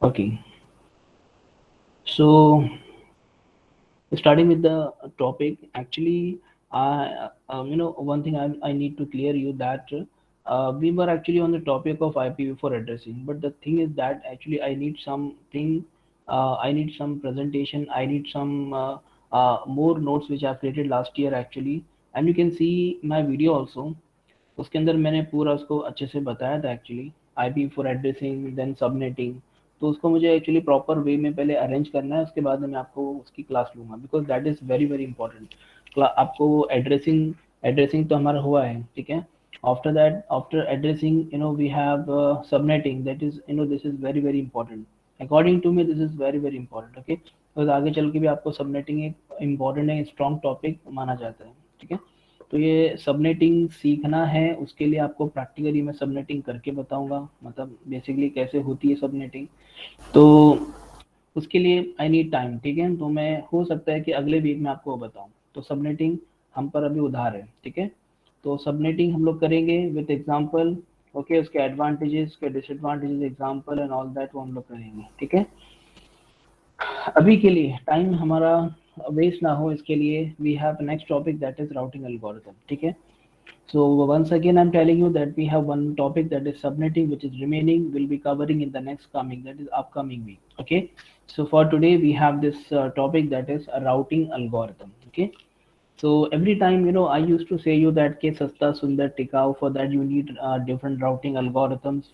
Okay, so starting with the topic, actually, one thing I need to clear you that we were actually on the topic of IPv4 addressing, but the thing is that actually I need something, I need some presentation, I need some more notes which I've created last year actually, and you can see my video also. उसके अंदर मैंने पूरा उसको अच्छे से बताया था actually, IP for addressing then subnetting. तो उसको मुझे एक्चुअली प्रॉपर वे में पहले अरेंज करना है, उसके बाद में मैं आपको उसकी क्लास लूँगा, because that is very very important. आपको एड्रेसिंग एड्रेसिंग तो हमारा हुआ है, ठीक है। After that, after addressing we have subnetting, that is this is very very important. According to me this is very very important, okay. Because आगे चल के भी आपको सबनेटिंग एक इम्पॉर्टेंट है, स्ट्रॉन्ग टॉपिक माना जाता है, ठीक है। तो ये सबनेटिंग सीखना है, उसके लिए आपको प्रैक्टिकली मैं सबनेटिंग करके बताऊंगा, मतलब बेसिकली कैसे होती है सबनेटिंग। तो उसके लिए आई नीड टाइम, ठीक है। तो मैं हो सकता है कि अगले वीक में आपको बताऊं। तो सबनेटिंग हम पर अभी उधार है, ठीक है। तो सबनेटिंग हम लोग करेंगे विद एग्जांपल, ओके। उसके एडवांटेजेस, उसके disadvantages, example and all that वो हम लोग करेंगे, ठीक है। अभी के लिए टाइम हमारा वेस्ट ना हो, इसके लिए we have next topic that is routing algorithm, ठीक है। So once again, I'm telling you that we have one topic that is subnetting, which is remaining. We'll be covering in the next coming, that is upcoming week. Okay. So for today, we have this topic that is a routing algorithm. Okay. So every time, I used to say you that ke sasta sundar tikau. For that, you need different routing algorithms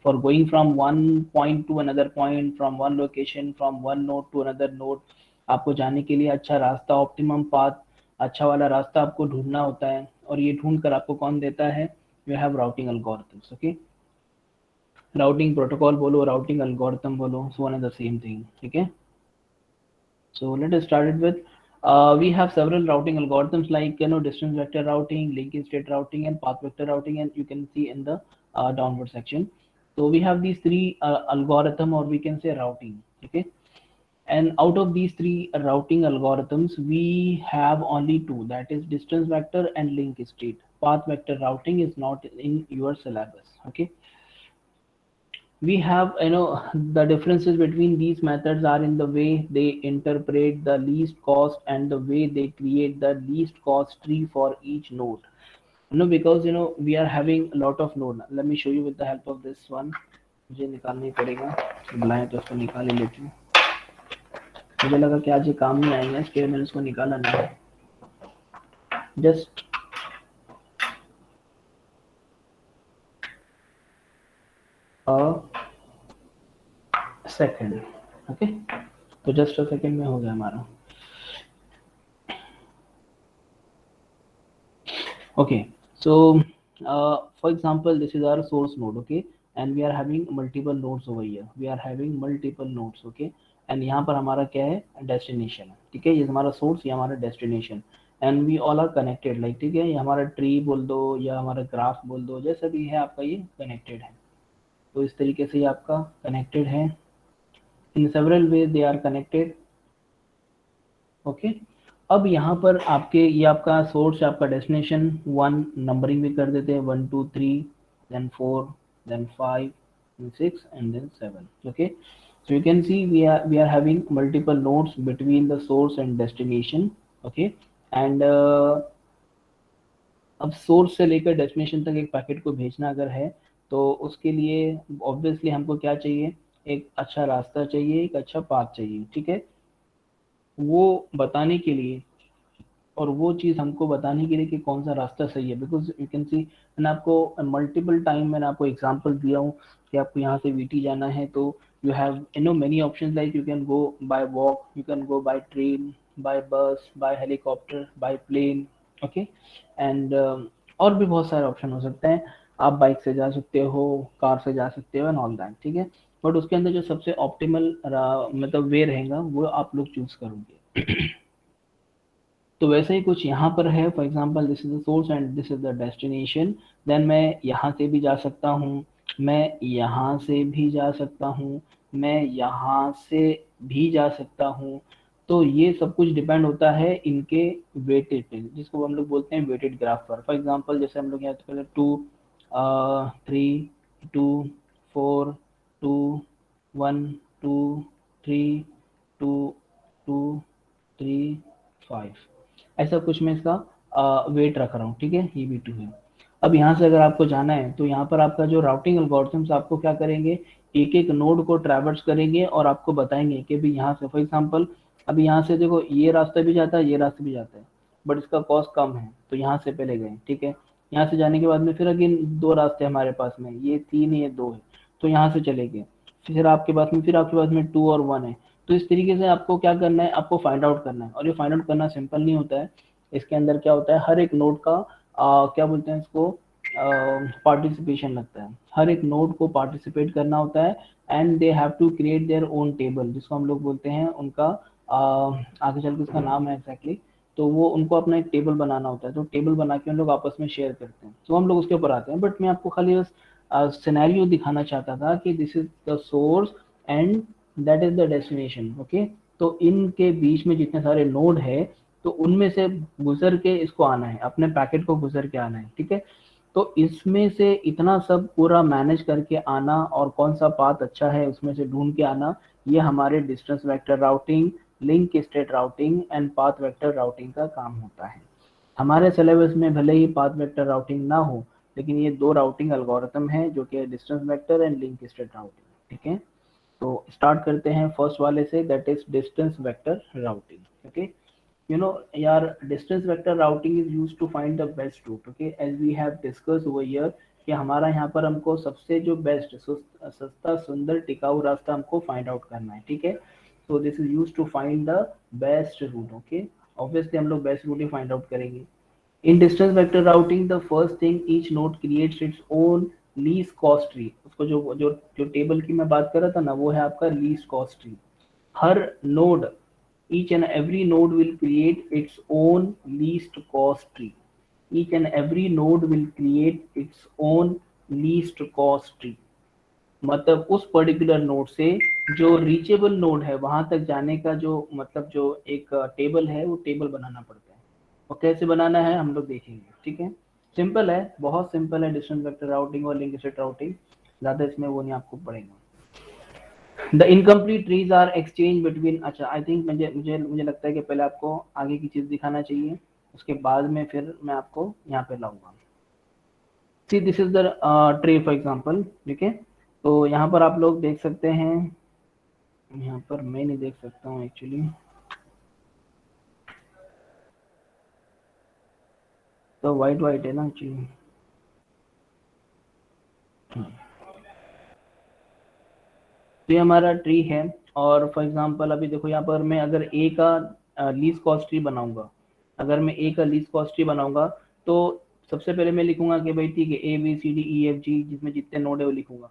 for going from one point to another point, from one location, from one node to another node. आपको जाने के लिए अच्छा रास्ता, optimum path, अच्छा वाला रास्ता आपको ढूंढना होता है, और ये ढूंढ कर आपको कौन देता है? You have routing algorithms, okay. Routing protocol बोलो, राउटिंग algorithm बोलो, so one is the same thing, ठीक है। So let us start it with, we have several routing algorithms like distance vector routing, link state routing, and path vector routing, and you can see in the downward section. So we have these three algorithm, or we can say routing, okay. And out of these three routing algorithms, we have only two, that is distance vector and link state. Path vector routing is not in your syllabus, okay. We have, the differences between these methods are in the way they interpret the least cost and the way they create the least cost tree for each node. Because we are having a lot of node. Let me show you with the help of this one. मुझे निकालना ही पड़ेगा, बुलाएं तो उसको निकाल ही लेती हूँ। मुझे लगा कि आज ये काम नहीं आएंगे, इसके लिए मैंने इसको निकाला नहीं। Just a second, okay. तो जस्ट अ सेकेंड में हो गया हमारा। Okay, so for example, this is our source node, okay, and we are having multiple nodes over here. We are having multiple nodes, okay, and यहाँ पर हमारा क्या है? Destination है, ठीक है। ये हमारा source, ये हमारा destination, and we all are connected, like, ठीक है। ये हमारा tree बोल दो या हमारा graph बोल दो, जैसा भी है आपका, ये connected है। तो इस तरीके से ये आपका connected है। In several ways they are connected, okay. अब यहाँ पर आपके, ये आपका सोर्स, आपका डेस्टिनेशन, वन नंबरिंग भी कर देते हैं, 1 2 3, then 4, then 5, then 6 and then 7, okay. So you can see we are having multiple nodes between the source and destination, okay. And अब सोर्स से लेकर डेस्टिनेशन तक एक पैकेट को भेजना अगर है, तो उसके लिए ऑब्वियसली हमको क्या चाहिए? एक अच्छा रास्ता चाहिए, एक अच्छा पाथ चाहिए, ठीक है। वो बताने के लिए, और वो चीज़ हमको बताने के लिए कि कौन सा रास्ता सही है, बिकॉज यू कैन सी, मैंने आपको मल्टीपल टाइम मैंने आपको एग्जांपल दिया हूँ कि आपको यहाँ से वीटी जाना है, तो you have many options, like you can go by walk, you can go by train, by bus, by helicopter, by plane, okay. And और भी बहुत सारे ऑप्शन हो सकते हैं। आप बाइक से जा सकते हो, कार से जा सकते हो एंड ऑल दैट, ठीक है। बट उसके अंदर जो सबसे ऑप्टिमल मतलब वे रहेगा वो आप लोग चूज करोगे। तो वैसे ही कुछ यहाँ पर है, for example this is the source and this is the destination. Then मैं यहाँ से भी जा सकता हूँ, मैं यहाँ से भी जा सकता हूँ, मैं यहाँ से भी जा सकता हूँ। तो ये सब कुछ डिपेंड होता है इनके वेटेड पे, जिसको हम लोग बोलते हैं वेटेड ग्राफ पर। फॉर एग्जाम्पल जैसे हम लोग यहाँ पे 2 3 2 4 2 1 2 3 2 2 3 5, ऐसा कुछ मैं इसका वेट रख रहा हूँ, ठीक है, ये भी 2 है। अब यहाँ से अगर आपको जाना है तो यहाँ पर आपका जो राउटिंग एल्गोरिथम्स आपको क्या करेंगे, एक एक नोड को ट्रैवर्स करेंगे और आपको बताएंगे कि भी यहाँ से फॉर एग्जांपल अभी यहाँ से देखो ये रास्ता भी जाता है, ये रास्ता भी जाता है, बट इसका कॉस्ट कम है तो यहाँ से पहले गए, ठीक है। यहाँ से जाने के बाद में फिर अगेन दो रास्ते हमारे पास में, ये 3 है ये 2 है, तो यहाँ से चले गए, फिर आपके पास में 2 और 1 है। तो इस तरीके से आपको क्या करना है, आपको फाइंड आउट करना है, और ये फाइंड आउट करना सिंपल नहीं होता है। इसके अंदर क्या होता है, हर एक नोड का क्या बोलते हैं इसको, पार्टिसिपेशन लगता है, हर एक नोड को पार्टिसिपेट करना होता है, and they have to create their own table, जिसको हम लोग बोलते हैं उनका आगे चल के उसका नाम है एग्जैक्टली, तो वो उनको अपना एक टेबल बनाना होता है, तो टेबल बना के उन लोग आपस में शेयर करते हैं, तो हम लोग उसके ऊपर आते हैं। बट मैं आपको खाली बस सिनेरियो दिखाना चाहता था कि this is the source and that is the destination, okay. तो इनके बीच में जितने सारे नोड है, तो उनमें से गुजर के इसको आना है, अपने पैकेट को गुजर के आना है, ठीक है। तो इसमें से इतना सब पूरा मैनेज करके आना और कौन सा पाथ अच्छा है उसमें से ढूंढ के आना, ये हमारे distance vector routing, link state routing and path vector routing का काम होता है। हमारे सिलेबस में भले ही पाथ वेक्टर राउटिंग ना हो, लेकिन ये दो राउटिंग एल्गोरिथम है जो कि distance vector and link state routing, ठीक है। तो स्टार्ट करते हैं फर्स्ट वाले से, that is distance vector routing, okay. you know your distance vector routing is used to find the best route, okay, as we have discussed over here कि हमारा यहाँ पर हमको सबसे जो बेस्ट सस्ता सुंदर टिकाऊ रास्ता हमको फाइंड आउट करना है, ठीक है। So this is use to find the best route, okay. Obviously हम लोग बेस्ट रूट ही फाइंड आउट करेंगे। In distance vector routing the first thing each node creates its own least cost tree, उसको जो जो जो टेबल की मैं बात कर रहा था ना, वो है आपका least cost tree. Her node, each and every node will create its own least cost tree, each and every node will create its own least cost tree, मतलब उस पर्टिकुलर नोड से जो रीचेबल नोड है वहां तक जाने का जो मतलब जो एक टेबल है, वो टेबल बनाना पड़ता है। और कैसे बनाना है हम लोग देखेंगे, ठीक है। सिंपल है, बहुत सिंपल है डिस्टेंस वेक्टर राउटिंग और लिंक स्टेट राउटिंग, ज्यादा इसमें वो नहीं आपको पड़ेगा। The incomplete trees are exchange between, अच्छा आई थिंक मुझे मुझे मुझे लगता है कि पहले आपको आगे की चीज दिखाना चाहिए, उसके बाद में फिर मैं आपको यहाँ पे लाऊंगा। See this is the tree for example, ठीक है। तो यहाँ पर आप लोग देख सकते हैं, यहाँ पर मैं नहीं देख सकता हूँ एक्चुअली, तो वाइट वाइट है ना एक्चुअली। तो ये हमारा ट्री है, और फॉर एग्जांपल अभी देखो यहाँ पर मैं अगर ए का लीस्ट कॉस्ट ट्री बनाऊंगा, अगर मैं ए का लीस्ट कॉस्ट ट्री बनाऊंगा, तो सबसे पहले मैं लिखूंगा कि भाई ठीक है A B C D E F G, जिसमें जितने नोड है वो लिखूंगा।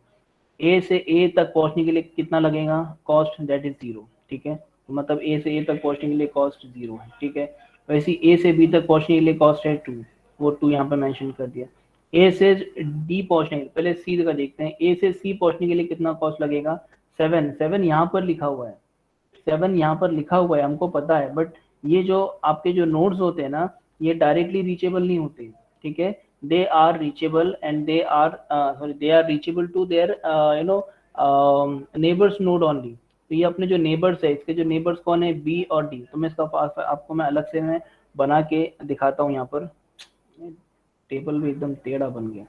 ए से ए तक पहुंचने के लिए कितना लगेगा, कॉस्ट दैट इज 0, ठीक है। तो मतलब ए से ए तक पहुंचने के लिए कॉस्ट 0 है, ठीक है। वैसे ए से बी तक पहुंचने के लिए कॉस्ट है 2, वो 2 यहाँ पे मेंशन कर दिया। ए से डी पहुंचने के लिए, पहले सी का देखते हैं, ए से सी पहुंचने के लिए कितना कॉस्ट लगेगा, 7, 7 यहाँ पर लिखा हुआ है, 7 यहाँ पर लिखा हुआ है, हमको पता है, बट ये जो आपके जो नोड्स होते हैं ना, ये डायरेक्टली रीचेबल नहीं होते, ठीक है। They are reachable and they are sorry they are reachable to their you know neighbours node only. तो ये अपने जो नेबर्स है, इसके जो नेबर्स कौन है, बी और डी। तो मैं इसका आपको मैं अलग से मैं बना के दिखाता हूँ, यहाँ पर टेबल भी एकदम टेढ़ा बन गया।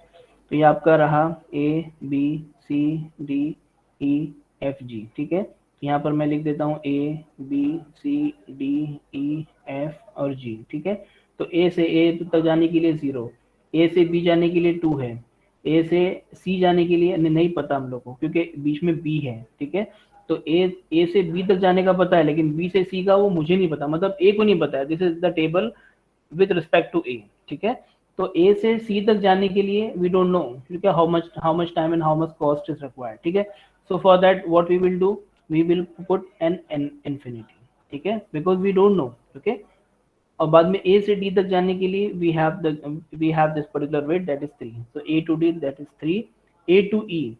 तो ये आपका रहा A B C D E F G, ठीक है। यहाँ पर मैं लिख देता हूँ A B C D E F और जी, ठीक है। तो ए से ए तक जाने के लिए 0, ए से बी जाने के लिए 2 है, ए से सी जाने के लिए नहीं पता हम लोग को क्योंकि बीच में बी है, ठीक है। तो ए से बी तक जाने का पता है, लेकिन बी से सी का वो मुझे नहीं पता, मतलब ए को नहीं पता है। This is the table with respect to A, ठीक है। तो ए से सी तक जाने के लिए वी डोंट नो, ठीक है, how much time and how much cost is required, ठीक है। So for that what we will do, we will put an infinity, ठीक है, because we don't know, okay. और बाद में ए से डी तक जाने के लिए we have this particular weight that is 3, so A to D that is 3, A to E,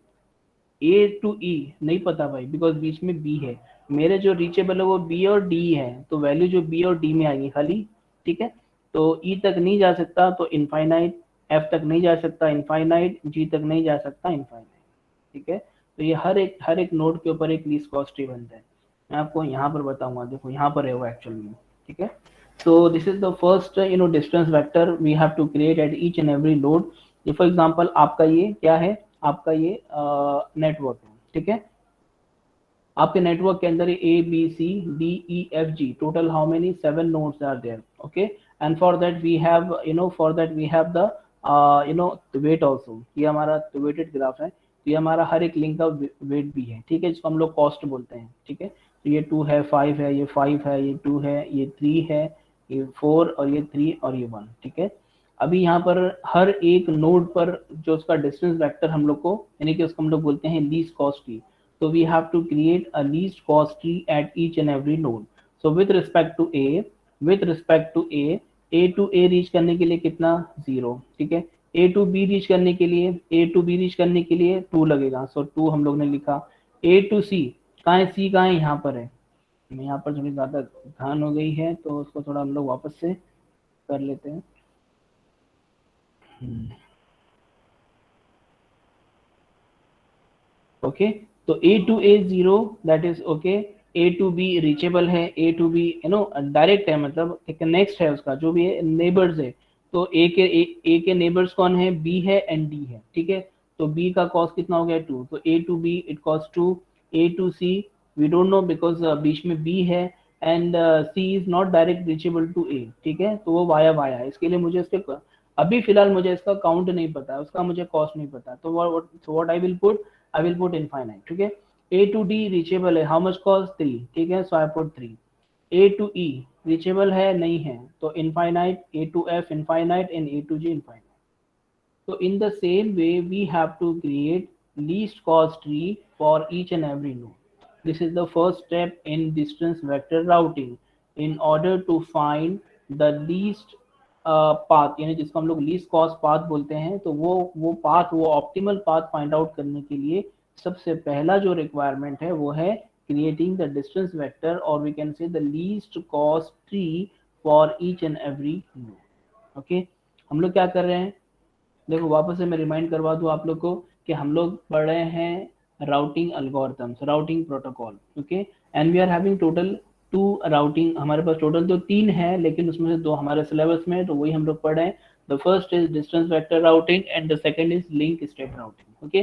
A to E नहीं पता भाई, बिकॉज बीच में बी है। मेरे जो रीचेबल है वो बी और डी है, तो वैल्यू जो बी और डी में आएगी खाली, ठीक है। तो ई तक नहीं जा सकता तो इनफाइनाइट, एफ तक नहीं जा सकता इनफाइनाइट, जी तक नहीं जा सकता इनफाइनाइट, ठीक है। तो ये हर एक नोड के ऊपर एक लीस्ट कॉस्ट ट्री बनता है। मैं आपको यहाँ पर बताऊंगा, देखो यहाँ पर है वो एक्चुअल में, ठीक है। So this is the first distance vector we have to create at each and every node. For example आपका ये क्या है, आपका ये नेटवर्क है, ठीक है। आपके नेटवर्क के अंदर A B C D E F G total how many 7 nodes are there, okay. And for that we have for that we have the weight also, ये हमारा वेटेड ग्राफ है, तो ये हमारा हर एक लिंक का वेट भी है, ठीक है, जिसको हम लोग कॉस्ट बोलते हैं, ठीक है। तो ये 2 है, 5 है, ये 5 है, ये 2 है, ये 3 है, ये 4 और ये 3 और ये 1, ठीक है। अभी यहाँ पर हर एक नोड पर जो उसका डिस्टेंस वेक्टर हम लोग को, यानी कि उसको हम लोग बोलते हैं least cost tree. So we have to create a least cost tree at each and every node. So with respect to A to A reach करने के लिए कितना 0, ठीक है। A to B reach करने के लिए रीच करने के लिए 2 लगेगा, सो 2 हम लोग ने लिखा। A to C, कहाँ है C, कहाँ है, यहाँ पर है। मैं यहाँ पर थोड़ी ज़्यादा ध्यान हो गई है तो उसको थोड़ा हम लोग वापस से कर लेते हैं। ओके, तो A to A 0 that is okay. A to B reachable है, ए टू बी डायरेक्ट है, मतलब एक नेक्स्ट है उसका जो भी है नेबर्स है। तो ए के नेबर्स कौन है, बी है एंड डी है, ठीक है। तो बी का कॉस्ट कितना हो गया 2, तो A to B it cost 2। A to C we don't know because बीच में बी है and C is not direct reachable to A, ठीक है। तो वो वाया वाया है, इसके लिए मुझे इसके अभी फिलहाल मुझे इसका काउंट नहीं पता है, उसका मुझे कॉस्ट नहीं पता, तो what I will put infinite, ठीक है। ए टू डी रीचेबल है, हाउ मच कॉस्ट 3, ठीक है, so I put 3। A to E reachable है, नहीं है, तो infinite. A to F infinite and A to G infinite. So in the same way, we have to create least cost tree for each and every node. This is the first step in distance vector routing. In order to find the least path, यानी जिसको हम लोग least cost path बोलते हैं, तो वो path, वो optimal path find out करने के लिए सबसे पहला जो requirement है वो है creating the distance vector, or we can say the least cost tree for each and every node. Okay, हम लोग क्या कर रहे हैं, देखो वापस से मैं रिमाइंड करवा दूं आप लोग को कि हम लोग पढ़ रहे हैं routing algorithms, routing protocol, okay. And we are having total 2 routing, हमारे पास टोटल तो 3 है, लेकिन उसमें से 2 हमारे सिलेबस में है, तो वही हम लोग पढ़ रहे हैं। The first is distance vector routing and the second is link step routing, okay.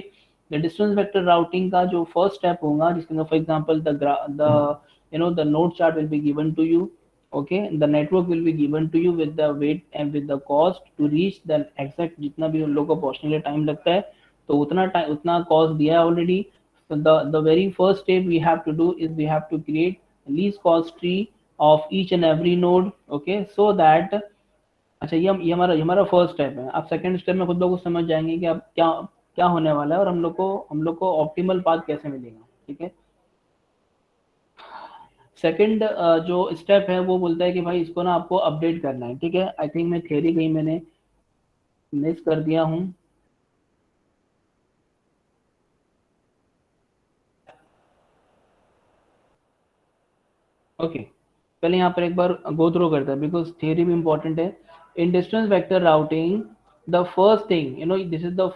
The distance vector routing का जो फर्स्ट स्टेप होगा, जिसके अंदर for example the node chart will be given to you, okay, the network will be given to you with the weight and with the cost to reach the exact, जितना भी उन लोगों को पहुंचने के लिए टाइम लगता है, तो उतना टाइम उतना कॉस्ट दिया है already. so the very first step we have to do is we have to create least cost tree of each and every node, okay, so that अच्छा ये हमारा फर्स्ट स्टेप है। आप सेकंड स्टेप में खुद लोग समझ जाएंगे कि अब क्या क्या होने वाला है और हम लोग को ऑप्टिमल पाथ कैसे मिलेगा, ठीक है। सेकंड जो स्टेप है वो बोलता है कि भाई इसको ना आपको अपडेट करना है, ठीक है। आई थिंक मैं थ्योरी कहीं मैंने मिस कर दिया हूँ। ओके, पहले यहाँ पर एक बार गो थ्रू करते हैं बिकॉज थ्योरी भी इंपॉर्टेंट है। In distance vector routing the first thing, this is the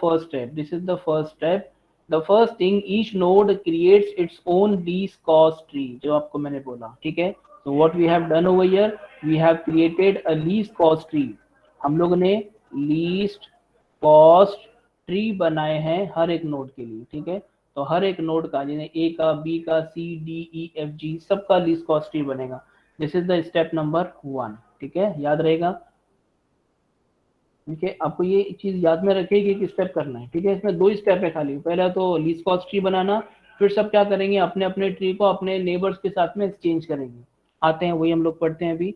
first step, the first thing each node creates its own least cost tree, जो आपको मैंने बोला, ठीक है। so what we have done over here, we have created a least cost tree, हम लोग ने least cost tree बनाए हैं हर एक नोड के लिए, ठीक है। तो हर एक नोड का, जैसे ए का, बी का, सी डी ई एफ जी सबका लीस्ट कॉस्ट ट्री बनेगा। This is the step number 1, ठीक है, याद रहेगा, ठीक है। आपको ये चीज याद में रखेगी कि स्टेप करना है, ठीक है। इसमें 2 स्टेप है खाली, पहला तो लीस्ट कॉस्ट ट्री बनाना, फिर सब क्या करेंगे, अपने अपने ट्री को अपने नेबर्स के साथ में एक्सचेंज करेंगे। आते हैं वही हम लोग पढ़ते हैं अभी।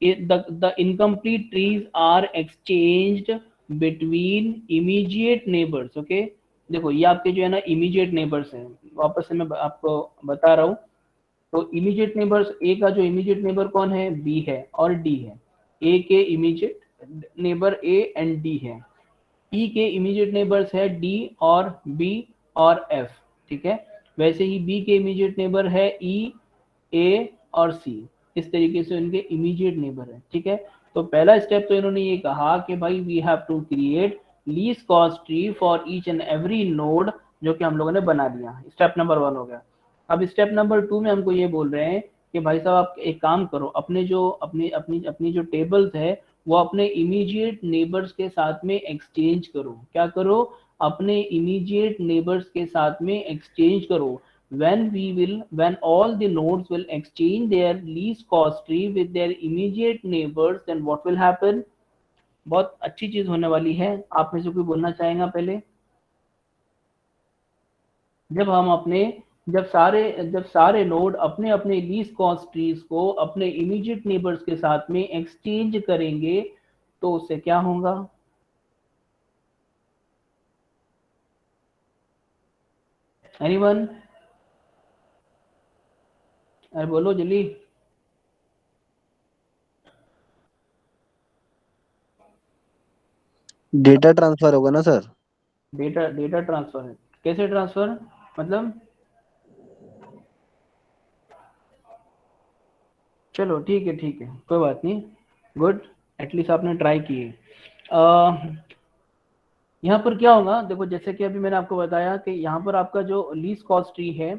The incomplete trees are exchanged between immediate neighbours, okay. देखो ये आपके जो है ना इमीडिएट नेबर्स हैं, वापस से मैं आपको बता रहा हूँ। तो इमीडिएट नेबर्स, ए का जो इमीडिएट नेबर कौन है, बी है और डी है। ए के immediate neighbour A and D है। ई के इमीडिएट नेबर्स है डी और बी और एफ, ठीक है। वैसे ही बी के इमीडिएट नेबर है ई, ए और सी, इस तरीके से उनके इमीडिएट नेबर है, ठीक है। तो पहला स्टेप तो इन्होंने ये कहा कि भाई we have to create least cost tree for each and every node जो कि हम लोगों ने बना लिया। स्टेप नंबर 1 हो गया। अब स्टेप नंबर 2 में हमको ये बोल रहे हैं कि भाई साहब आप एक काम करो, अपने जो अपनी अपनी अपनी जो टेबल्स है वो अपने इमीडिएट नेबर्स के साथ में एक्सचेंज करो। क्या करो? अपने इमीडिएट नेबर्स के साथ में एक्सचेंज करो। When all the nodes will exchange their least cost tree with their immediate neighbors, then what will happen? बहुत अच्छी चीज होने वाली है। आप में से कोई बोलना चाहेगा पहले? जब हम अपने जब सारे नोड अपने अपने लीस्ट कॉस्ट ट्रीज को अपने इमीडिएट नेबर्स के साथ में एक्सचेंज करेंगे तो उससे क्या होगा? एनीवन? अरे बोलो जल्दी। डेटा ट्रांसफर होगा ना सर। डेटा डेटा ट्रांसफर है? कैसे ट्रांसफर मतलब? चलो ठीक है, कोई बात नहीं। गुड, एटलीस्ट आपने ट्राई किए। यहाँ पर क्या होगा देखो, जैसे कि अभी मैंने आपको बताया कि यहाँ पर आपका जो लीस्ट कॉस्ट ट्री है,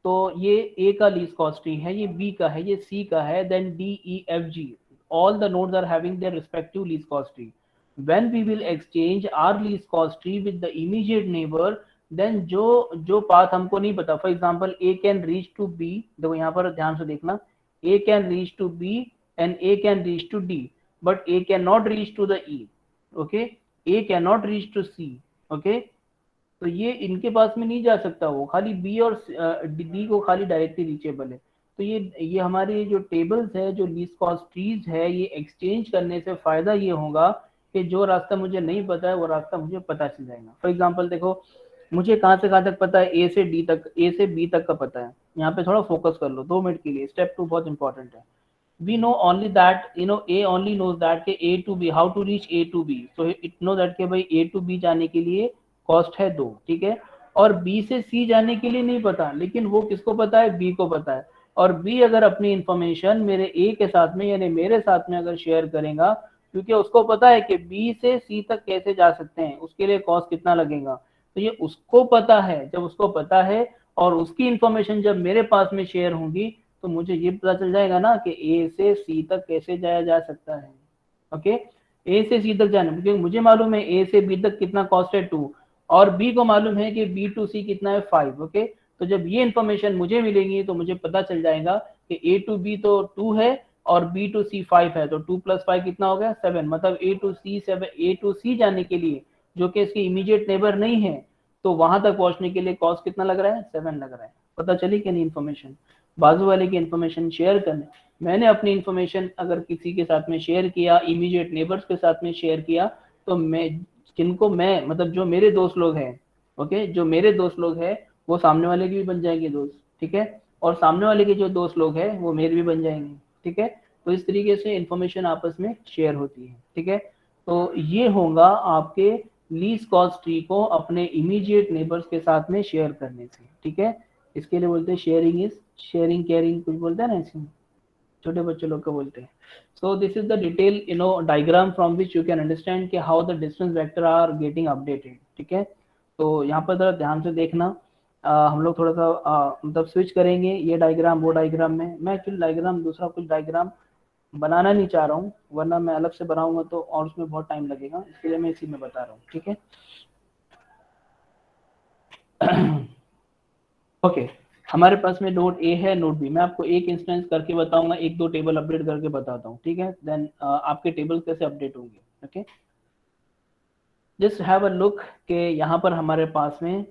तो ये ए का लीस्ट कॉस्ट ट्री है, ये बी का है, ये सी का है, then D E F G, all the nodes are having their respective least cost tree. When we will exchange our least cost tree with the immediate neighbour, then जो path हमको नहीं पता, for example A can reach to B, देखो यहाँ पर ध्यान से देखना, A can reach to B and A can reach to D, but A can not reach to the E. Okay, A can not reach to C. Okay, तो ये इनके पास में नहीं जा सकता, वो खाली बी और डी को खाली डायरेक्टली रीचेबल है। तो ये हमारी जो टेबल्स है, जो लीस्ट कॉस्ट ट्रीज है, ये एक्सचेंज करने से फायदा ये होगा कि जो रास्ता मुझे नहीं पता है वो रास्ता मुझे पता चल जाएगा। फॉर एग्जांपल देखो, मुझे कहाँ से कहाँ तक पता है, ए से डी तक, ए से बी तक का पता है। यहाँ पे थोड़ा फोकस कर लो 2 मिनट के लिए, स्टेप 2 बहुत इंपॉर्टेंट है। We know only that, A only knows that कि A to B, how to reach A to B, so it know that कि भाई A to B जाने के लिए कॉस्ट है 2, ठीक है। और B से C जाने के लिए नहीं पता, लेकिन वो किसको पता है? B को पता है। और B अगर अपनी इंफॉर्मेशन मेरे A के साथ में यानी मेरे साथ में अगर शेयर करेगा, क्योंकि उसको पता है कि B से C तक कैसे जा सकते हैं, उसके लिए कॉस्ट कितना लगेगा, तो ये उसको पता है। जब उसको पता है और उसकी इंफॉर्मेशन जब मेरे पास में शेयर होंगी, तो मुझे ये पता चल जाएगा ना कि ए से सी तक कैसे जाया जा सकता है। ओके, ए से सी तक जाना, क्योंकि मुझे मालूम है ए से बी तक कितना कॉस्ट है 2, और बी को मालूम है कि बी टू सी कितना है 5। ओके, तो जब ये इन्फॉर्मेशन मुझे मिलेगी तो मुझे पता चल जाएगा कि ए टू बी तो 2 है और बी टू सी 5 है, तो 2 + 5 कितना हो गया? 7। मतलब ए टू सी 7, ए टू सी जाने के लिए जो कि इसके इमीडिएट नेबर नहीं है, तो वहां तक पहुंचने के लिए कॉस्ट कितना लग रहा है? 7 लग रहा है। पता चली कि नहीं इन्फॉर्मेशन? बाजू वाले की इन्फॉर्मेशन शेयर करने, मैंने अपनी इन्फॉर्मेशन अगर किसी के साथ में शेयर किया, इमीडिएट नेबर्स के साथ में शेयर किया, तो मैं जिनको मैं मतलब जो मेरे दोस्त लोग हैं, ओके, जो मेरे दोस्त लोग हैं वो सामने वाले के भी बन जाएंगे दोस्त, ठीक है, और सामने वाले के जो दोस्त लोग हैं वो मेरे भी बन जाएंगे, ठीक है। तो इस तरीके से इन्फॉर्मेशन आपस में शेयर होती है, ठीक है। तो ये होगा आपके लीस्ट कॉस्ट ट्री को अपने इमीडिएट नेबर्स के साथ में शेयर करने से, ठीक है। इसके लिए बोलते हैं शेयरिंग इज शेयरिंग केयरिंग, कुछ बोलते हैं ना ऐसे, छोटे बच्चे लोग को बोलते हैं। So this is the detail diagram from which you can understand कि how the distance vector are getting updated, ठीक है। तो यहाँ पर जरा ध्यान से देखना, हम लोग थोड़ा सा मतलब स्विच करेंगे ये डायग्राम वो डायग्राम में। मैं एक्चुअली डायग्राम दूसरा कुछ डायग्राम बनाना नहीं चाह रहा हूँ, वरना मैं अलग से बनाऊंगा तो और उसमें बहुत टाइम लगेगा, इसके लिए मैं इसी में बता रहा हूँ, ठीक है। ओके, हमारे पास में नोड ए है, नोड बी। मैं आपको एक इंस्टेंस करके बताऊंगा, एक दो टेबल अपडेट करके बताता हूँ, ठीक है। देन आपके टेबल कैसे अपडेट होंगे, okay. Just have a look के यहाँ पर हमारे पास में,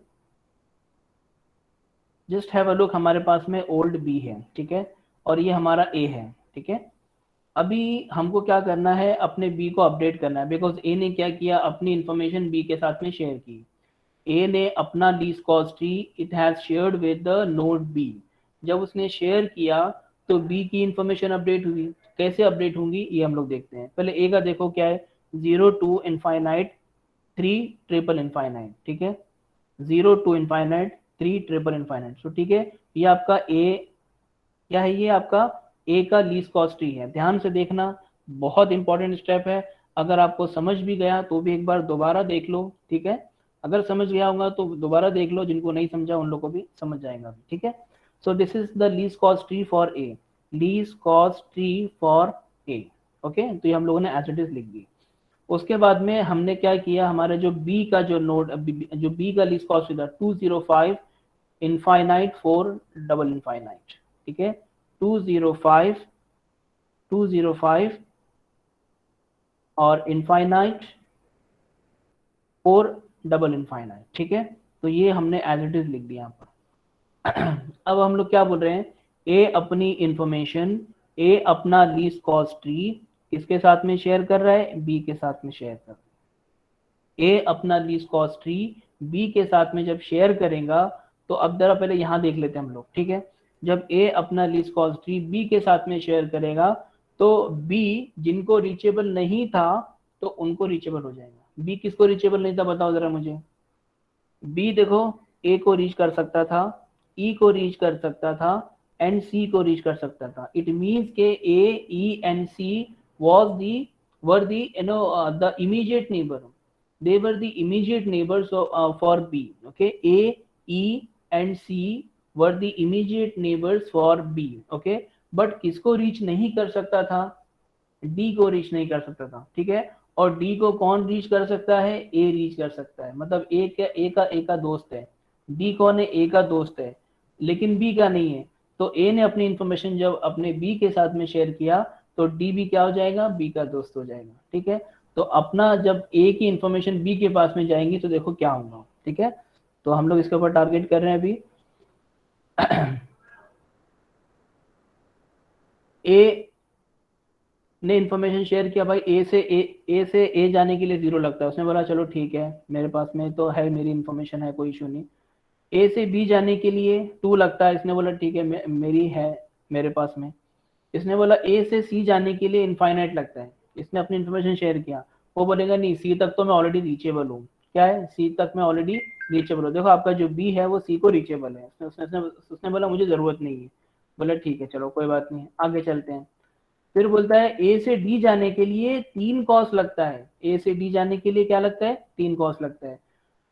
जस्ट हैव अ लुक, हमारे पास में ओल्ड बी है, ठीक है, और ये हमारा ए है, ठीक है। अभी हमको क्या करना है, अपने बी को अपडेट करना है, बिकॉज ए ने क्या किया, अपनी इंफॉर्मेशन बी के साथ में शेयर की। ए ने अपना least cost tree it has shared with the node B. जब उसने शेयर किया तो बी की इंफॉर्मेशन अपडेट हुई। कैसे अपडेट होंगी ये हम लोग देखते हैं। पहले ए का देखो क्या है, 0 टू इनफाइनाइट 3 ट्रिपल इनफाइनाइट, ठीक है, 0 टू इनफाइनाइट 3 ट्रिपल इनफाइनाइट। सो ठीक है, ये आपका ए क्या है, ये आपका ए का लीस्ट कॉस्ट ट्री है। ध्यान से देखना, बहुत इंपॉर्टेंट स्टेप है। अगर आपको समझ भी गया तो भी एक बार दोबारा देख लो, ठीक है। अगर समझ गया होगा तो दोबारा देख लो, जिनको नहीं समझा उन लोगों को भी समझ जाएगा, ठीक है। So this is the least cost tree for a, least cost tree for a, okay. तो ये हम लोगों ने एज इट इज लिख दी। उसके बाद में हमने क्या किया, हमारे जो बी का जो नोड, जो बी का लीस्ट कॉस्ट था 205 इनफाइनाइट 4 डबल इनफाइनाइट, ठीक है। 205 205 और इनफाइनाइट 4 डबल इनफाइनाइट, ठीक है। तो ये हमने एज इट इज लिख दिया यहाँ पर। अब हम लोग क्या बोल रहे हैं, ए अपनी इंफॉर्मेशन, ए अपना लीस्ट कॉस्ट ट्री किसके साथ में शेयर कर रहा है, बी के साथ में शेयर कर रहा है। ए अपना लीस्ट कॉस्ट ट्री बी के साथ में जब शेयर करेगा, तो अब जरा पहले यहाँ देख लेते हैं हम लोग, ठीक है। जब ए अपना लीस्ट कॉस्ट ट्री बी के साथ में शेयर करेगा, तो बी जिनको रीचेबल नहीं था तो उनको रीचेबल हो जाएगा। बी किसको रीचेबल नहीं था बताओ जरा मुझे। बी देखो ए को रीच कर सकता था, ई को रीच कर सकता था, एंड सी को रीच कर सकता था। इट मीन्स के A E and C was the were the the immediate neighbor, they were the immediate neighbors for B, okay। A E and C were the immediate neighbors for B, okay। but किसको reach नहीं कर सकता था, D को reach नहीं कर सकता था, ठीक है। और डी को कौन रीच कर सकता है, ए रीच कर सकता है। मतलब ए का दोस्त है, डी कौन है, ए का दोस्त है, लेकिन बी का नहीं है। तो ए ने अपनी इंफॉर्मेशन जब अपने बी के साथ में शेयर किया, तो डी भी क्या हो जाएगा, बी का दोस्त हो जाएगा, ठीक है। तो अपना जब ए की इंफॉर्मेशन बी के पास में जाएंगी तो देखो क्या होगा, ठीक है। तो हम लोग इसके ऊपर टारगेट कर रहे हैं अभी। ए ने इन्फॉर्मेशन शेयर किया, भाई ए जाने के लिए 0 लगता है। उसने बोला चलो ठीक है, मेरे पास में तो है, मेरी इन्फॉर्मेशन है, कोई इशू नहीं। ए से बी जाने के लिए 2 लगता है। इसने बोला ठीक है, मेरी है मेरे पास में। इसने बोला ए से सी जाने के लिए इनफाइनाइट लगता है। इसने अपनी इन्फॉर्मेशन शेयर किया, वो बोलेगा नहीं, सी तक तो मैं ऑलरेडी रीचेबल हूँ। क्या है, सी तक मैं ऑलरेडी रीचेबल हूँ। देखो आपका जो बी है वो सी को रीचेबल है। उसने बोला मुझे जरूरत नहीं है। बोला ठीक है चलो कोई बात नहीं, आगे चलते हैं। फिर बोलता है ए से डी जाने के लिए 3 कॉस्ट लगता है। ए से डी जाने के लिए क्या लगता है, 3 कॉस्ट लगता है।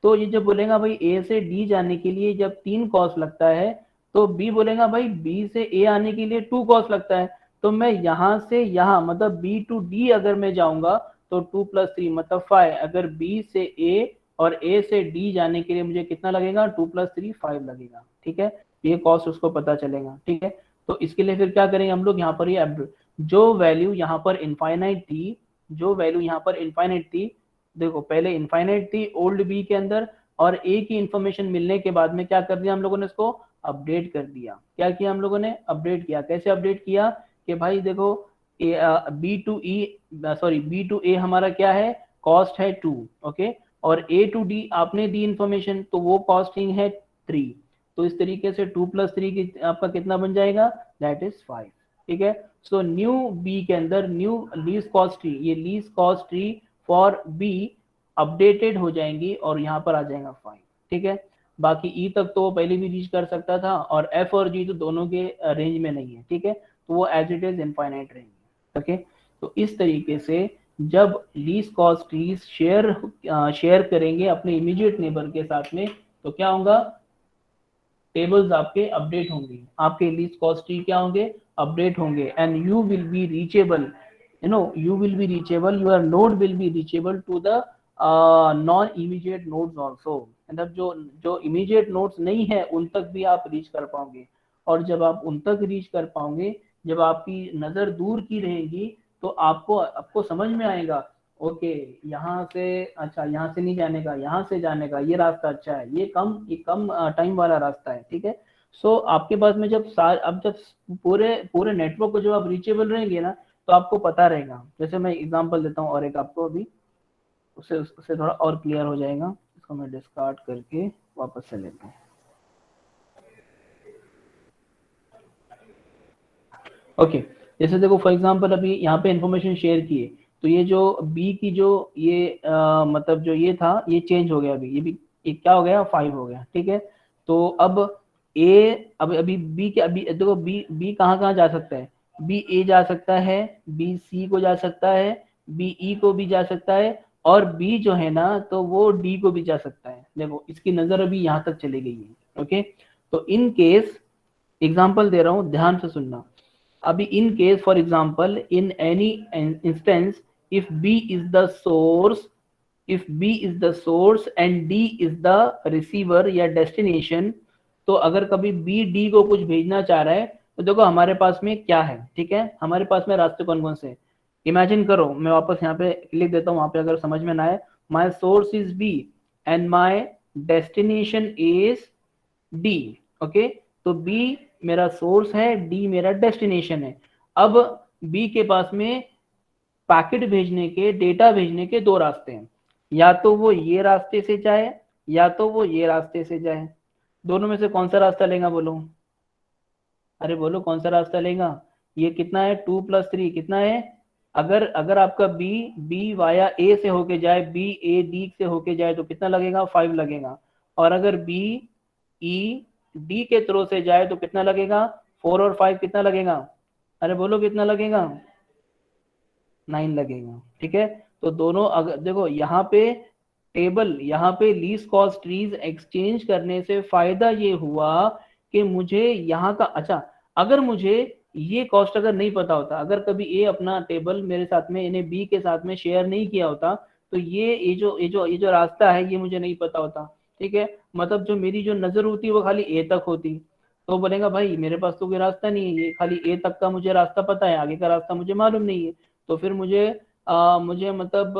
तो ये जब बोलेगा भाई ए से डी जाने के लिए जब 3 कॉस्ट लगता है, तो बी बोलेगा भाई बी से ए आने के लिए 2 कॉस्ट लगता है। तो मैं यहाँ से यहाँ मतलब बी टू डी अगर मैं जाऊंगा तो 2 + 3 मतलब 5। अगर बी से ए और ए से डी जाने के लिए मुझे कितना लगेगा, 2 + 3 5 लगेगा, ठीक है। ये कॉस्ट उसको पता चलेगा, ठीक है। तो इसके लिए फिर क्या करेंगे हम लोग, यहाँ पर ये जो वैल्यू यहाँ पर इनफाइनाइट थी, जो वैल्यू यहाँ पर इनफाइनाइट थी, देखो पहले इनफाइनाइट थी ओल्ड बी के अंदर, और ए की इंफॉर्मेशन मिलने के बाद में क्या कर दिया हम लोगों ने, इसको अपडेट कर दिया। क्या किया हम लोगों ने, अपडेट किया। कैसे अपडेट किया कि भाई देखो B to E sorry B to A हमारा क्या है, कॉस्ट है 2, ओके। और ए टू डी आपने दी इंफॉर्मेशन, तो वो कॉस्टिंग है 3। तो इस तरीके से 2 + 3 की आपका कितना बन जाएगा, दैट इज 5, ठीक है। सो न्यू बी के अंदर न्यू लीस्ट कॉस्ट ट्री, ये least cost tree for be updated हो जाएंगी और यहाँ पर आ जाएगा 5, ठीक है। बाकी ई तक तो वो पहले भी रीच कर सकता था, और एफ और जी तो दोनों के रेंज में नहीं है, ठीक है। तो वो एज इट इज इनफाइनाइट रहेंगे, ओके। तो इस तरीके से जब लीस्ट कॉस्ट ट्रीज शेयर करेंगे अपने इमीडिएट नेबर के साथ में, तो क्या होगा, टेबल्स आपके अपडेट होंगे, आपके लीस्ट कॉस्ट ट्री क्या होंगे, अपडेट होंगे। And you will be reachable, you will be reachable, your node will be reachable to the non immediate nodes also। मतलब जो immediate nodes नहीं है उन तक भी आप रीच कर पाओगे। और जब आप उन तक रीच कर पाओगे, जब आपकी नजर दूर की रहेगी, तो आपको समझ में आएगा, ओके यहाँ से, अच्छा यहाँ से नहीं जाने का, यहाँ से जाने का ये रास्ता अच्छा है, ये कम टाइम वाला रास्ता है, ठीक है। सो आपके पास में जब पूरे पूरे नेटवर्क को जब आप रीचेबल रहेंगे ना, तो आपको पता रहेगा। जैसे मैं एग्जांपल देता हूँ और एक आपको अभी, उससे थोड़ा और क्लियर हो जाएगा। इसको मैं डिस्कार्ड करके वापस से लेता हूँ, ओके। जैसे देखो फॉर एग्जांपल अभी यहाँ पे इंफॉर्मेशन शेयर की है, तो ये जो बी की जो ये मतलब जो ये था, ये चेंज हो गया। अभी ये क्या हो गया, 5 हो गया, ठीक है। तो अब ए अभी बी के अभी देखो बी कहाँ कहाँ जा सकता है, बी ए जा सकता है, बी सी को जा सकता है, बी ई को भी जा सकता है, और बी जो है ना तो वो डी को भी जा सकता है। देखो इसकी नजर अभी यहाँ तक चली गई है। ओके, तो इन केस एग्जाम्पल दे रहा हूँ, ध्यान से सुनना। अभी in case for example in any instance if B is the source, if B is the source and D is the receiver या डेस्टिनेशन, तो अगर कभी बी डी को कुछ भेजना चाह रहा है तो देखो हमारे पास में क्या है, ठीक है, हमारे पास में रास्ते कौन कौन से। इमेजिन करो, मैं वापस यहाँ पे लिख देता हूँ, वहां पे अगर समझ में ना आए, my source is B and my destination is D. Okay, तो बी मेरा सोर्स है, डी मेरा डेस्टिनेशन है। अब बी के पास में पैकेट भेजने के, डेटा भेजने के दो रास्ते हैं, या तो वो ये रास्ते से जाए या तो वो ये रास्ते से जाए। दोनों में से कौन सा रास्ता लेगा बोलो, अरे बोलो कौन सा रास्ता लेगा। ये कितना है, 2 + 3 कितना है। अगर अगर आपका बी बी वाया ए से होके जाए, बी ए डी से होके जाए तो कितना लगेगा, 5 लगेगा। और अगर बी ई डी के थ्रू से जाए तो कितना लगेगा, 4 और 5 कितना लगेगा, अरे बोलो कितना लगेगा, 9 लगेगा। ठीक है, तो दोनों अगर देखो यहाँ पे टेबल, यहाँ पे लीस्ट कॉस्ट ट्रीज एक्सचेंज करने से फायदा ये हुआ कि मुझे यहाँ का, अच्छा अगर मुझे ये कॉस्ट अगर नहीं पता होता, अगर कभी ए अपना टेबल मेरे साथ में, इन्हें बी के साथ में शेयर नहीं किया होता, तो ये जो रास्ता है ये मुझे नहीं पता होता। ठीक है, मतलब जो मेरी जो नजर होती वो खाली ए तक होती, तो बोलेगा भाई मेरे पास तो कोई रास्ता नहीं है, ये खाली ए तक का मुझे रास्ता पता है, आगे का रास्ता मुझे मालूम नहीं है। तो फिर मुझे मतलब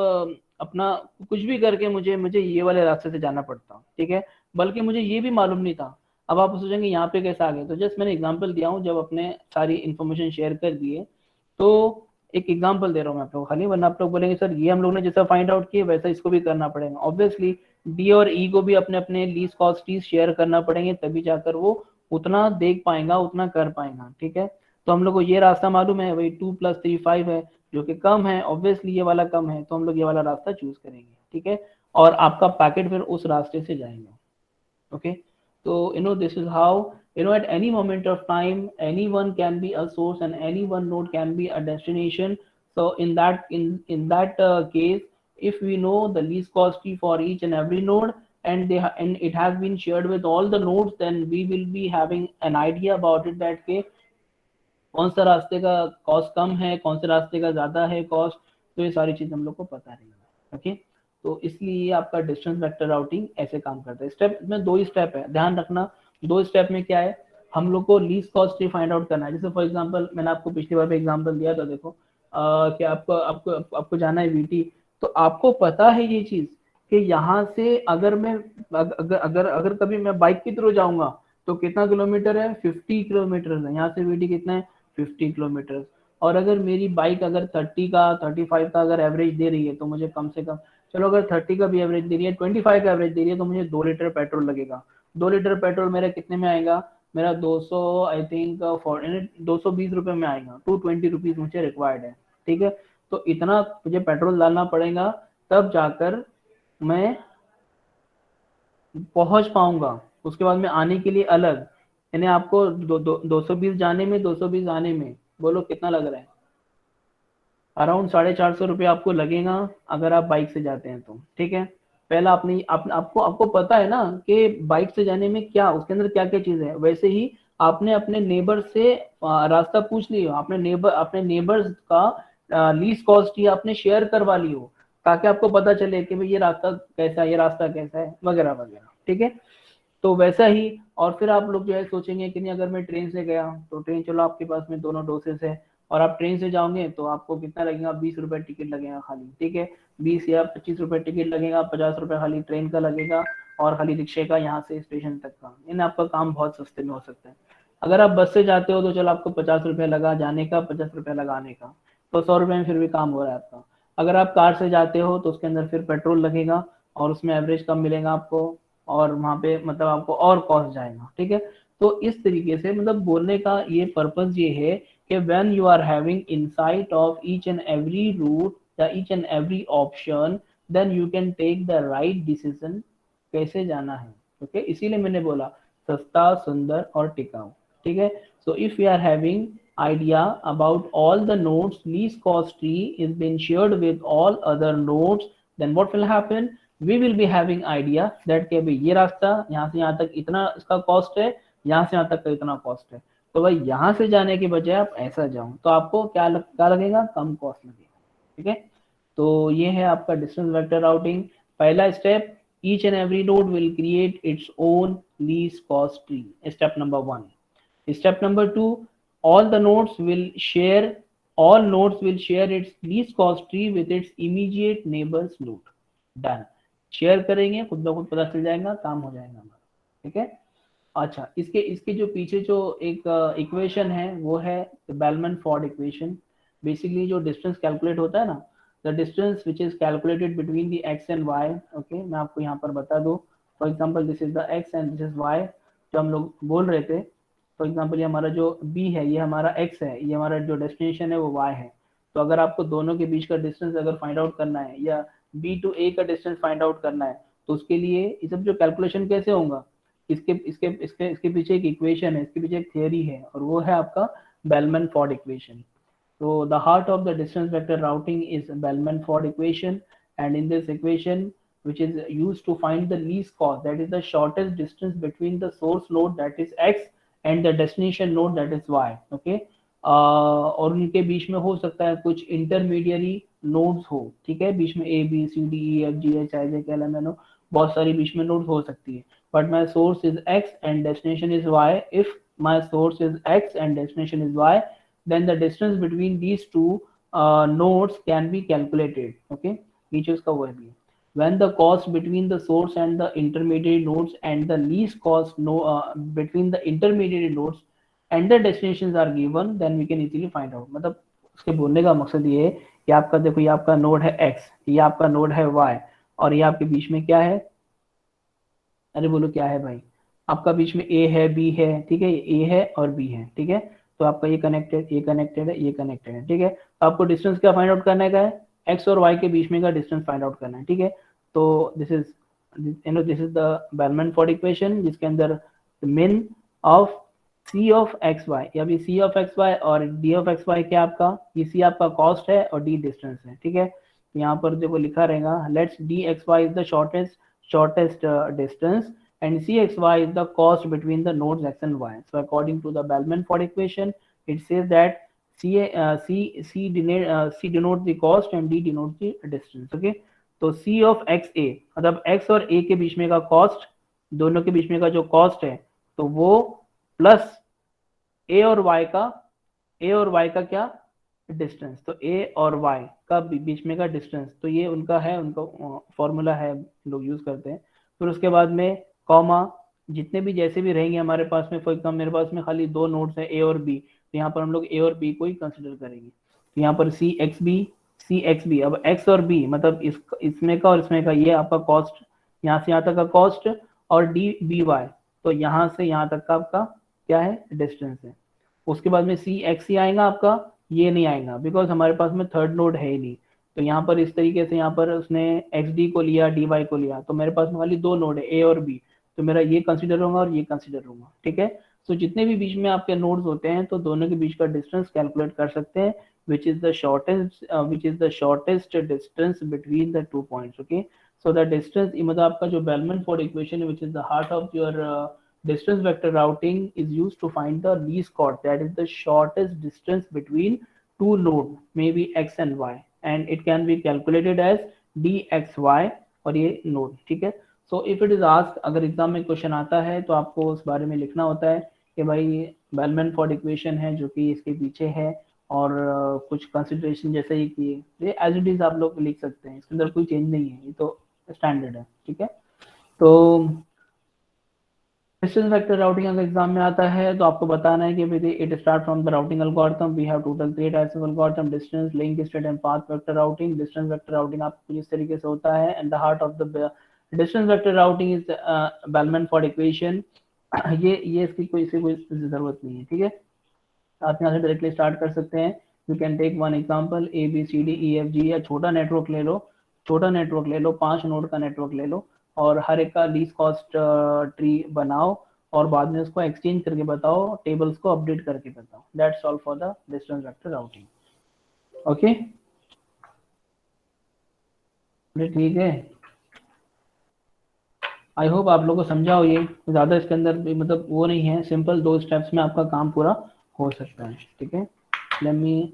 अपना कुछ भी करके मुझे मुझे ये वाले रास्ते से जाना पड़ता। ठीक है, बल्कि मुझे ये भी मालूम नहीं था। अब आप सोचेंगे यहाँ पे कैसे आ गए, तो जस्ट मैंने एग्जांपल दिया हूँ, जब अपने सारी इन्फॉर्मेशन शेयर कर दिए तो एक एग्जांपल दे रहा हूँ मैं आप लोग खाली, वरना आप लोग बोलेंगे सर ये हम लोग ने जैसा फाइंड आउट किया वैसा इसको भी करना पड़ेगा। ऑब्वियसली डी और ई को भी अपने अपने लीस्ट कॉस्ट शेयर करना पड़ेंगे, तभी जाकर वो उतना देख पाएगा, उतना कर पाएगा। ठीक है, तो हम लोग को ये रास्ता मालूम है, वही 2 + 3 5 है, जो कि कम है, ऑब्वियसली ये वाला कम है, तो हम लोग ये वाला रास्ता चूज करेंगे। ठीक है, और आपका पैकेट फिर उस रास्ते से जाएगा। okay, so this is how, at any moment of time anyone can be a source and any one node can be a destination. So in that case, if we know the least cost key for each and every node, and it has been shared with all the nodes, then we will be having an idea about it, that के कौन सा रास्ते का cost कम है, कौन से रास्ते का ज्यादा है कॉस्ट, तो ये सारी चीज हम लोग को पता रहेगी। ओके, तो इसलिए आपका डिस्टेंस वेक्टर राउटिंग ऐसे काम करता है। स्टेप में दो ही स्टेप है, ध्यान रखना। दो स्टेप में क्या है, हम लोग को least cost tree find out करना है। जैसे फॉर एग्जांपल मैंने आपको पिछली बार पे एग्जांपल दिया था, देखो कि आपको आपको आपको जाना है वीटी, तो आपको पता है ये चीज कि यहाँ से अगर मैं अगर अगर अगर कभी मैं बाइक के थ्रू जाऊंगा तो कितना किलोमीटर है, 50 किलोमीटर है, यहाँ से वीटी कितना है, 50 किलोमीटर। और अगर मेरी बाइक अगर 30 का 35 का अगर एवरेज दे रही है तो मुझे कम से कम, चलो अगर 30 का भी एवरेज दे रही है, 25 का एवरेज दे रही है, तो मुझे 2 लीटर पेट्रोल लगेगा। 2 लीटर पेट्रोल मेरे कितने में आएगा, मेरा 200 आई थिंक 220 रुपये में आएगा, 220 रुपीज मुझे रिक्वायर्ड है। ठीक है, तो इतना मुझे पेट्रोल डालना पड़ेगा, तब जाकर मैं पहुंच पाऊंगा। उसके बाद में आने के लिए अलग, यानी आपको 220 जाने में, 220 आने में, बोलो कितना लग रहा है, अराउंड 450 रुपये आपको लगेगा अगर आप बाइक से जाते हैं तो। ठीक है, पहला आपको पता है ना कि बाइक से जाने में क्या, उसके अंदर क्या क्या चीज है। वैसे ही आपने अपने नेबर से रास्ता पूछ लिया, अपने नेबर्स का लीस्ट कॉस्ट ही आपने शेयर करवा ली हो, ताकि आपको पता चले कि भाई ये रास्ता कैसा है, ये रास्ता कैसा है, वगैरह वगैरह। ठीक है, तो वैसा ही, और फिर आप लोग जो है सोचेंगे कि नहीं अगर मैं ट्रेन से गया तो ट्रेन, चलो आपके पास में दोनों डोसेस है, और आप ट्रेन से जाओगे तो आपको कितना लगेगा, 20 रुपए टिकट लगेगा खाली। ठीक है, 20 या 25 रुपए टिकट लगेगा, 50 रुपए खाली ट्रेन का लगेगा, और खाली रिक्शे का यहाँ से स्टेशन तक का, इन आपका काम बहुत सस्ते में हो सकता है। अगर आप बस से जाते हो तो चलो आपको 50 रुपये लगा जाने का, 50 रुपये लगाने का, तो 100 रुपये में फिर भी काम हो रहा है आपका। अगर आप कार से जाते हो तो उसके अंदर फिर पेट्रोल लगेगा, और उसमें एवरेज कम मिलेगा आपको, और वहां पे मतलब आपको और कॉस्ट जाएगा। ठीक है, तो इस तरीके से मतलब बोलने का ये पर्पस ये है कि when you are having insight of each and every route या each and every option, then you can take the right decision कैसे जाना है। ओके, इसीलिए मैंने बोला सस्ता, सुंदर और टिकाऊ। ठीक है, so if you are having idea about all the nodes, least cost tree is been shared with all other nodes, then what will happen, we will be having idea that कि भाई ये रास्ता यहाँ से यहाँ तक इतना इसका कॉस्ट है, यहाँ से यहाँ तक का इतना कॉस्ट है, तो भाई यहाँ से जाने के बजाय आप ऐसा जाओ तो आपको क्या लगेगा, कम कॉस्ट लगेगा। ठीक है, तो ये है आपका डिस्टेंस वेक्टर राउटिंग। पहला step, each and every node will create it's own least cost tree, step number 1। Step number 2, all the nodes will share all nodes will share its least cost tree with its immediate neighbors node. Done. Share करेंगे, खुद ब खुद पता चल जाएगा, काम हो जाएगा हमारा। ठीक है, अच्छा इसके इसके जो पीछे जो एक इक्वेशन है वो है बेलमैन फोर्ड इक्वेशन। बेसिकली जो डिस्टेंस कैलकुलेट होता है ना, the distance which is calculated between the X and Y. Okay, मैं आपको यहाँ पर बता दूँ, for example this is the X and this is Y, जो हम लोग बोल रहे थे। फॉर एग्जाम्पल ये हमारा जो b है ये हमारा x है, ये हमारा जो डेस्टिनेशन है वो y है। तो अगर आपको दोनों के बीच का डिस्टेंस अगर फाइंड आउट करना है या b टू a का डिस्टेंस फाइंड आउट करना है, तो उसके लिए ये सब जो कैलकुलेशन कैसे होगा, इसके पीछे एक इक्वेशन है, इसके पीछे एक थियरी है, और वो है आपका bellman Ford equation. So the heart of the distance vector routing is Bellman-Ford equation, and in this equation, which is used to find the least cost, that is the shortest distance between the source node that is x and the destination node that is y. Okay, और उनके बीच में हो सकता है कुछ intermediary nodes हो। ठीक है, बीच में a b c d e f g h i j k l m n o बहुत सारी बीच में नोड्स हो सकती है, but my source is x and destination is y. If my source is x and destination is y, then the distance between these two nodes can be calculated. Okay, each का वो भी है, when the cost between the source and the intermediate nodes and the least cost between the intermediate nodes and the destinations are given, then we can easily find out। मतलब उसके बोलने का मकसद ये है कि आपका देखो, ये आपका नोड है x, ये आपका नोड है y, और ये आपके बीच में क्या है, अरे बोलो क्या है भाई, आपका बीच में a है b है। ठीक है, ये a है और b है। ठीक है, तो आपका ये कनेक्टेड, ये कनेक्टेड है, ये कनेक्टेड है। ठीक है, तो आपको डिस्टेंस क्या फाइंड आउट करने का है, x और y के बीच में का डिस्टेंस फाइंड आउट करना है। ठीक है, तो this is this is the Bellman Ford equation, जिसके अंदर min of c of X Y, या भी c ऑफ एक्स वाई और d ऑफ एक्स वाई क्या आपका, ये c आपका कॉस्ट है और d डिस्टेंस है। ठीक है, तो यहाँ पर देखो लिखा रहेगा, let's d X Y is the shortest distance and cxy is the cost between the nodes x and y. So according to the Bellman-Ford equation, it says that C denotes the cost and D denotes the distance. Okay, तो C of XA मतलब x और a के बीच में का cost, दोनों के बीच में का जो कॉस्ट है, तो वो प्लस a और y का क्या डिस्टेंस, तो a और y का बीच में का डिस्टेंस, तो ये उनका है, उनका फॉर्मूला है, लोग यूज करते हैं। फिर उसके बाद में कॉमा, जितने भी जैसे भी रहेंगे हमारे पास में, फॉर एग्जाम्पल मेरे पास में खाली दो नोड्स है a और b, तो यहाँ पर हम लोग a और b को ही कंसिडर करेंगे। तो यहाँ पर सी एक्स बी, अब x और b मतलब इसमें का और इसमें का, ये आपका कॉस्ट, यहाँ से यहाँ तक का कॉस्ट, और डी बी वाई, तो यहाँ से यहाँ तक का आपका क्या है, डिस्टेंस है। उसके बाद में सी एक्स ही आएगा आपका, ये नहीं आएगा बिकॉज हमारे पास में थर्ड नोड है ही नहीं। तो यहाँ पर इस तरीके से यहाँ पर उसने एक्स डी को लिया, डी वाई को लिया, तो मेरे पास में खाली दो नोड है ए और बी, तो मेरा ये कंसिडर होगा और ये कंसिडर होगा। ठीक है, तो जितने भी बीच में आपके नोड्स होते हैं, तो दोनों के बीच का डिस्टेंस कैलकुलेट कर सकते हैं, which is the shortest distance between the 2 points. Okay, so the distance मतलब आपका जो Bellman-Ford equation है, which is the heart of your distance vector routing, is used to find the least cost, that is the shortest distance between two nodes, maybe x and y, and it can be calculated as dxy और ये node. ठीक है, so if it is ask, अगर exam में question आता है तो आपको उस बारे में लिखना होता है कि भाई बेलमैन-फोर्ड इक्वेशन है जो कि इसके पीछे है, और कुछ कंसिडरेशन जैसे ही किए, ये एज इट इज आप लोग लिख सकते हैं, इसके अंदर कोई चेंज नहीं है, ये तो स्टैंडर्ड है। ठीक है, तो डिस्टेंस वेक्टर राउटिंग अगर एग्जाम में आता है तो आपको बताना है कि भाई it start from the routing algorithm, we have total 3 types of algorithm, distance, link state and path vector routing. Distance vector routing आपको इस तरीके से होता है, and the heart of the distance vector routing is Bellman Ford equation. ये इसकी कोई जरूरत नहीं है। ठीक है, आप यहाँ से डायरेक्टली स्टार्ट कर सकते हैं। You can take one example, A B C D E F G, या छोटा नेटवर्क ले लो, 5 नोड का नेटवर्क ले लो, और हर एक का लीस्ट कॉस्ट ट्री बनाओ, और बाद में उसको एक्सचेंज करके बताओ, टेबल्स को अपडेट करके बताओ। That's all for the distance vector routing. Okay, अरे ठीक है, आई होप आप लोगों को समझा हो, ये ज़्यादा इसके अंदर मतलब वो नहीं है, सिंपल 2 स्टेप्स में आपका काम पूरा हो सकता है। ठीक है, लेट मी